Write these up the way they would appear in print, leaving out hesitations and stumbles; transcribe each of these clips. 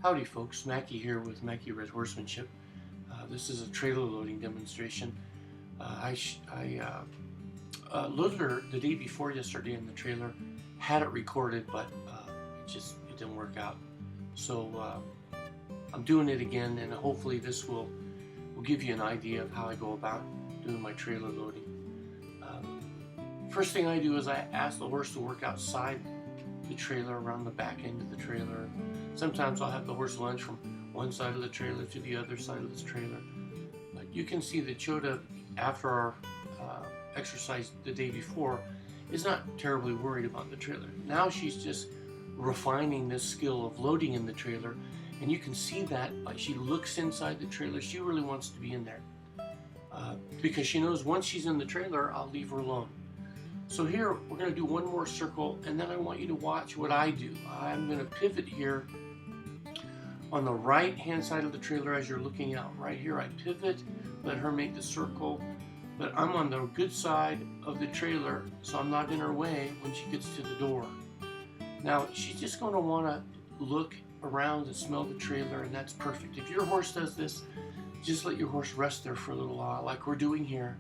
Howdy folks, Mackie here with Mackie Red Horsemanship. This is a trailer loading demonstration. I loaded her the day before yesterday in the trailer, had it recorded, but it didn't work out. So I'm doing it again, and hopefully this will give you an idea of how I go about doing my trailer loading. First thing I do is I ask the horse to work outside the trailer, around the back end of the trailer. Sometimes I'll have the horse lunge from one side of the trailer to the other side of this trailer. But you can see that Chota, after our exercise the day before, is not terribly worried about the trailer. Now she's just refining this skill of loading in the trailer, and you can see that like she looks inside the trailer. She really wants to be in there because she knows once she's in the trailer, I'll leave her alone. So here we're going to do one more circle, and then I want you to watch what I do. I'm going to pivot here on the right hand side of the trailer as you're looking out. Right here I pivot, let her make the circle, but I'm on the good side of the trailer, so I'm not in her way when she gets to the door. Now she's just going to want to look around and smell the trailer, and that's perfect. If your horse does this, just let your horse rest there for a little while like we're doing here.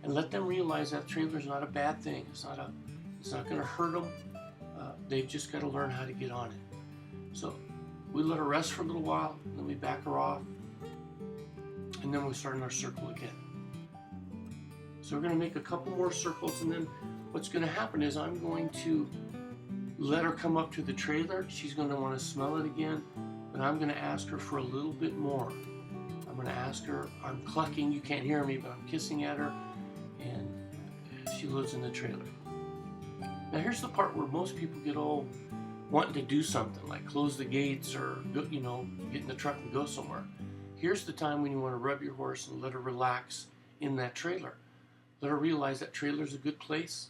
And let them realize that trailer is not a bad thing. It's not going to hurt them. They've just got to learn how to get on it. So we let her rest for a little while, then we back her off, and then we start in our circle again. So we're going to make a couple more circles, and then what's going to happen is I'm going to let her come up to the trailer. She's going to want to smell it again, but I'm going to ask her for a little bit more. I'm going to ask her, I'm clucking, you can't hear me, but I'm kissing at her, and she loads in the trailer. Now here's the part where most people get all wanting to do something like close the gates or go, get in the truck and go somewhere. Here's the time when you want to rub your horse and let her relax in that trailer. Let her realize that trailer's a good place,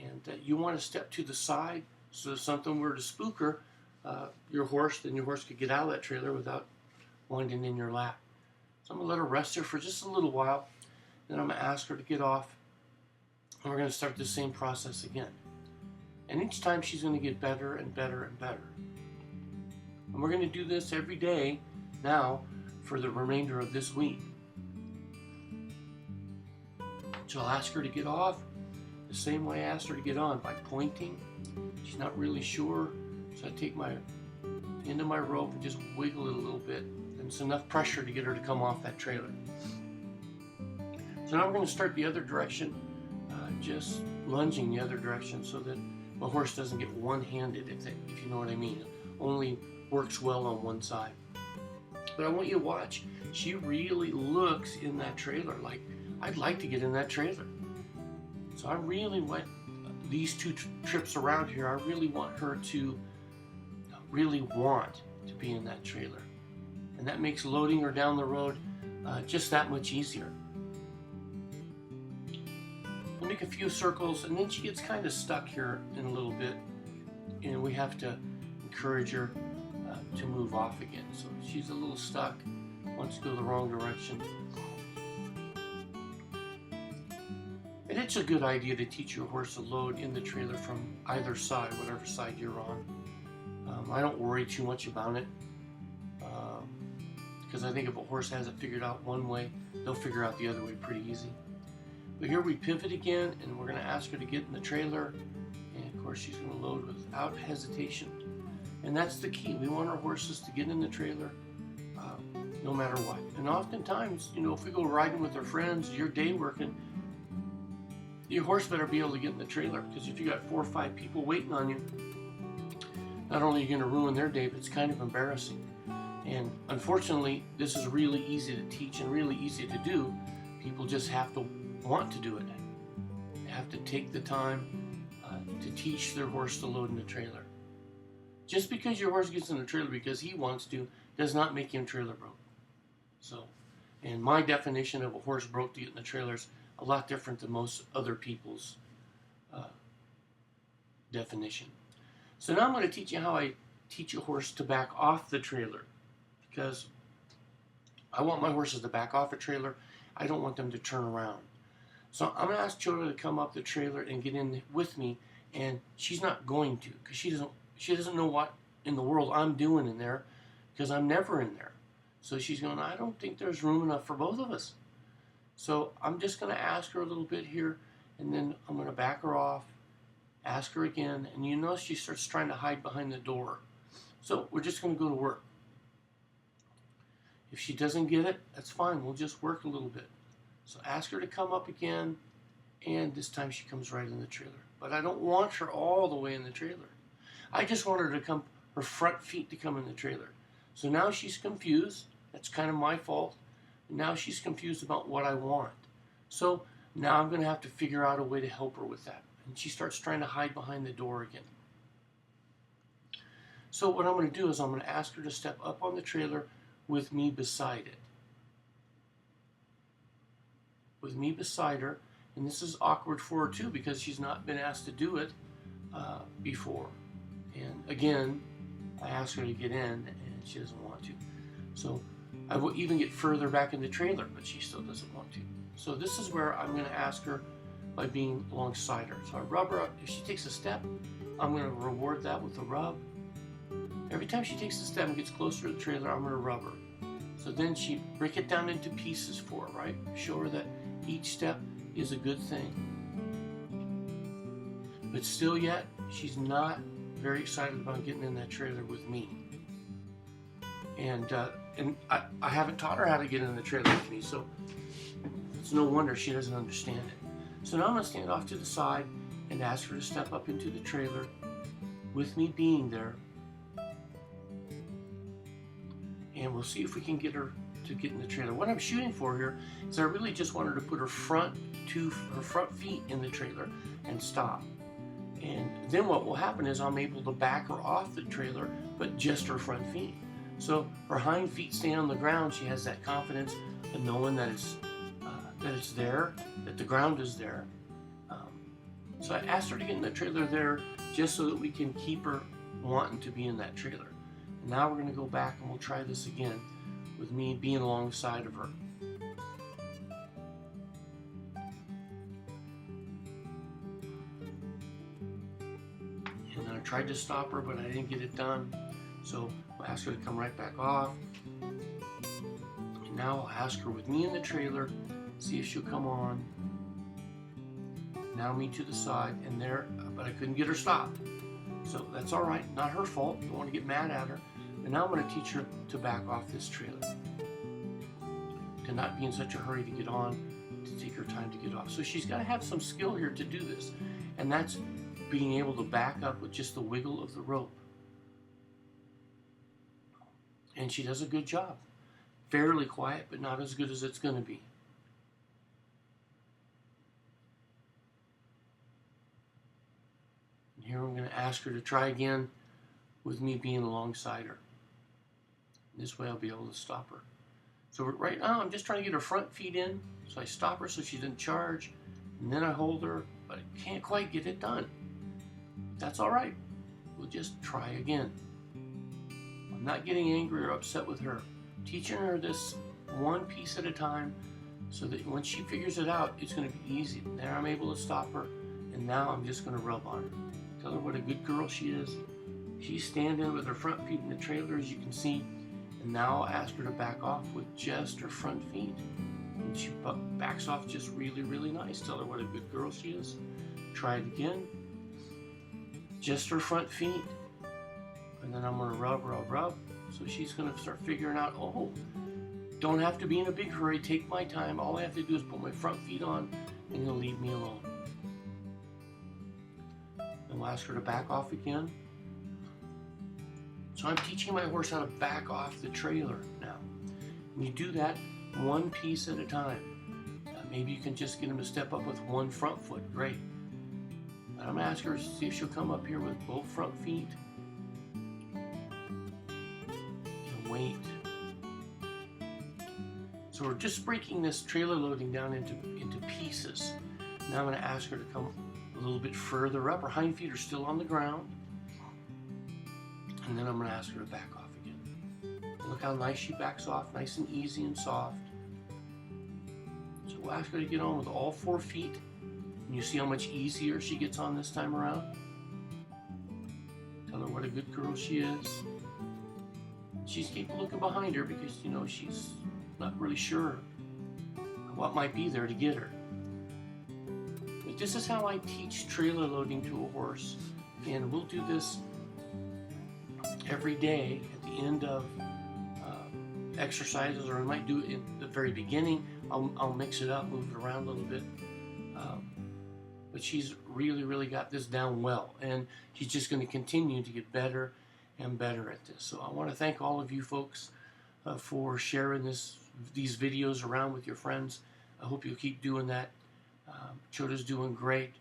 and that you want to step to the side so if something were to spook her, your horse could get out of that trailer without winding in your lap. So I'm going to let her rest there for just a little while. Then I'm going to ask her to get off, and we're going to start the same process again. And each time she's going to get better and better and better. And we're going to do this every day now for the remainder of this week. So I'll ask her to get off the same way I asked her to get on, by pointing. She's not really sure, so I take my end of my rope and just wiggle it a little bit. And it's enough pressure to get her to come off that trailer. So now we're going to start the other direction, just lunging the other direction so that the horse doesn't get one-handed, if you know what I mean. It only works well on one side. But I want you to watch. She really looks in that trailer like, I'd like to get in that trailer. So I really want these two trips around here, I really want her to really want to be in that trailer. And that makes loading her down the road just that much easier. We'll make a few circles, and then she gets kind of stuck here in a little bit, and we have to encourage her to move off again. So she's a little stuck, wants to go the wrong direction. And it's a good idea to teach your horse to load in the trailer from either side, whatever side you're on. I don't worry too much about it, because I think if a horse has it figured out one way, they'll figure out the other way pretty easy. But here we pivot again, and we're going to ask her to get in the trailer, and of course she's going to load without hesitation. And that's the key. We want our horses to get in the trailer no matter what. And oftentimes, if we go riding with our friends, you're day working, your horse better be able to get in the trailer, because if you got 4 or 5 people waiting on you, not only are you going to ruin their day, but it's kind of embarrassing. And unfortunately, this is really easy to teach and really easy to do. People just have to want to do it. They have to take the time to teach their horse to load in the trailer. Just because your horse gets in the trailer because he wants to does not make him trailer broke. So, and my definition of a horse broke to get in the trailer is a lot different than most other people's definition. So now I'm going to teach you how I teach a horse to back off the trailer, because I want my horses to back off a trailer. I don't want them to turn around. So I'm going to ask Chota to come up the trailer and get in with me, and she's not going to, because she doesn't know what in the world I'm doing in there, because I'm never in there. So she's going, I don't think there's room enough for both of us. So I'm just going to ask her a little bit here, and then I'm going to back her off, ask her again, and you notice she starts trying to hide behind the door. So we're just going to go to work. If she doesn't get it, that's fine. We'll just work a little bit. So ask her to come up again, and this time she comes right in the trailer. But I don't want her all the way in the trailer. I just want her to come, her front feet to come in the trailer. So now she's confused. That's kind of my fault. Now she's confused about what I want. So now I'm going to have to figure out a way to help her with that. And she starts trying to hide behind the door again. So what I'm going to do is I'm going to ask her to step up on the trailer with me beside it. With me beside her. And this is awkward for her too because she's not been asked to do it before. And again, I ask her to get in and she doesn't want to. So I will even get further back in the trailer, but she still doesn't want to. So this is where I'm going to ask her by being alongside her. So I rub her up. If she takes a step, I'm going to reward that with a rub. Every time she takes a step and gets closer to the trailer, I'm going to rub her. So then she break it down into pieces for her, right? Show her that each step is a good thing. But still yet, she's not very excited about getting in that trailer with me. And I haven't taught her how to get in the trailer with me, so it's no wonder she doesn't understand it. So now I'm going to stand off to the side and ask her to step up into the trailer with me being there. And we'll see if we can get her to get in the trailer. What I'm shooting for here is I really just want her to put her front feet in the trailer and stop. And then what will happen is I'm able to back her off the trailer, but just her front feet. So her hind feet stay on the ground. She has that confidence of knowing that it's there, that the ground is there. So I asked her to get in the trailer there just so that we can keep her wanting to be in that trailer. And now we're going to go back and we'll try this again with me being alongside of her. And then I tried to stop her, but I didn't get it done. So I'll ask her to come right back off. And now I'll ask her with me in the trailer, see if she'll come on. Now me to the side, and there, but I couldn't get her stopped. So that's all right, not her fault. Don't want to get mad at her. And now I'm going to teach her to back off this trailer. To not be in such a hurry to get on, to take her time to get off. So she's got to have some skill here to do this. And that's being able to back up with just the wiggle of the rope. And she does a good job. Fairly quiet, but not as good as it's going to be. And here I'm going to ask her to try again with me being alongside her. This way I'll be able to stop her. So right now I'm just trying to get her front feet in. So I stop her so she doesn't charge. And then I hold her, but I can't quite get it done. That's all right. We'll just try again. I'm not getting angry or upset with her. Teaching her this one piece at a time so that when she figures it out, it's going to be easy. There I'm able to stop her. And now I'm just going to rub on her. Tell her what a good girl she is. She's standing with her front feet in the trailer, as you can see. And now I'll ask her to back off with just her front feet. And she backs off just really, really nice. Tell her what a good girl she is. Try it again. Just her front feet. And then I'm going to rub, rub, rub. So she's going to start figuring out, oh, don't have to be in a big hurry. Take my time. All I have to do is put my front feet on and he'll leave me alone. And we'll ask her to back off again. So I'm teaching my horse how to back off the trailer now. And you do that one piece at a time. Maybe you can just get him to step up with one front foot. Great. But I'm going to ask her to see if she'll come up here with both front feet. And wait. So we're just breaking this trailer loading down into pieces. Now I'm going to ask her to come a little bit further up. Her hind feet are still on the ground. And then I'm going to ask her to back off again. And look how nice she backs off, nice and easy and soft. So we'll ask her to get on with all 4 feet. And you see how much easier she gets on this time around? Tell her what a good girl she is. she's keeping looking behind her because, you know, she's not really sure what might be there to get her. But this is how I teach trailer loading to a horse, and we'll do this every day at the end of exercises, or I might do it in the very beginning. I'll mix it up, move it around a little bit. But she's really got this down well, and she's just going to continue to get better and better at this. So I want to thank all of you folks for sharing these videos around with your friends. I hope you'll keep doing that. Chota's doing great.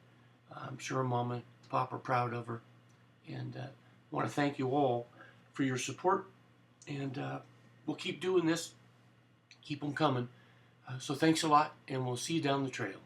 I'm sure Mama and Pop are proud of her. And I want to thank you all for your support. And we'll keep doing this. Keep them coming. So thanks a lot, and we'll see you down the trail.